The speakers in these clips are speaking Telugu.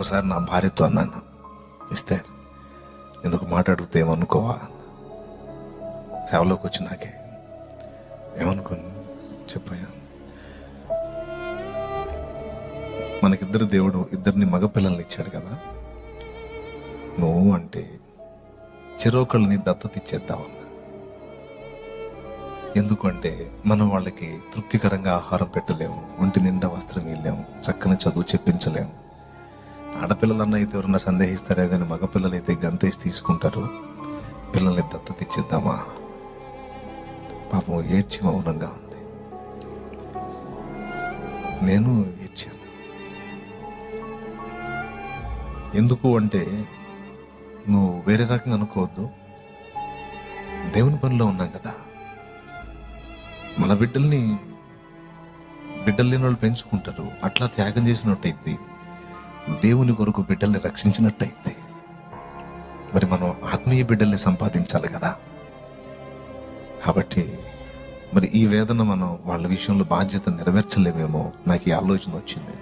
ఒకసారి నా భార్యతో అన్నాను, ఇస్తే నేను ఒక మాట అడిగితే ఏమనుకోవా? సేవలోకి వచ్చి నాకే ఏమనుకోను చెప్పాను. మనకిద్దరు దేవుడు ఇద్దరిని మగపిల్లల్ని ఇచ్చాడు కదా, నువ్వు అంటే చెరొకళ్ళని దత్తత ఇచ్చేద్దామన్నా. ఎందుకంటే మనం వాళ్ళకి తృప్తికరంగా ఆహారం పెట్టలేము, ఒంటి నిండా వస్త్రం ఇవ్వలేము, చక్కని చదువు చెప్పించలేము. ఆడపిల్లలన్నా అయితే ఎవరన్నా సందేహిస్తారే కానీ మగపిల్లలు అయితే గంతేసి తీసుకుంటారు. పిల్లల్ని దత్తత ఇచ్చేద్దామా? పాపం ఏడ్చి మౌనంగా ఉంది. నేను ఏడ్చాను. ఎందుకు అంటే, నువ్వు వేరే రకంగా అనుకోవద్దు, దేవుని పనిలో ఉన్నాం కదా. మన బిడ్డల్ని బిడ్డలు లేని వాళ్ళు పెంచుకుంటారు, అట్లా త్యాగం చేసినట్టయితే దేవుని కొరకు బిడ్డల్ని రక్షించినట్టయితే మరి మనం ఆత్మీయ బిడ్డల్ని సంపాదించాలి కదా. కాబట్టి మరి ఈ వేదన మనం వాళ్ళ విషయంలో బాధ్యత నెరవేర్చలేమేమో నాకు ఈ ఆలోచన వచ్చింది.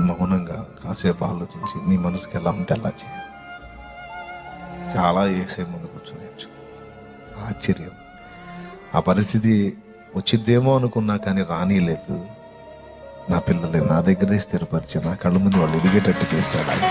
మౌనంగా కాసేపు ఆలోచించి నీ మనసుకి ఎలా ఉంటే అలా చేయాలి. చాలా ఏసై ముందు కూర్చొని ఆశ్చర్యం. ఆ పరిస్థితి వచ్చిద్దేమో అనుకున్నా కానీ రానిలేదు. నా పిల్లల్ని నా దగ్గరే స్థిరపరిచి నా కళ్ళ ముందు వాళ్ళు ఎదిగేటట్టు చేశాడు ఆయన.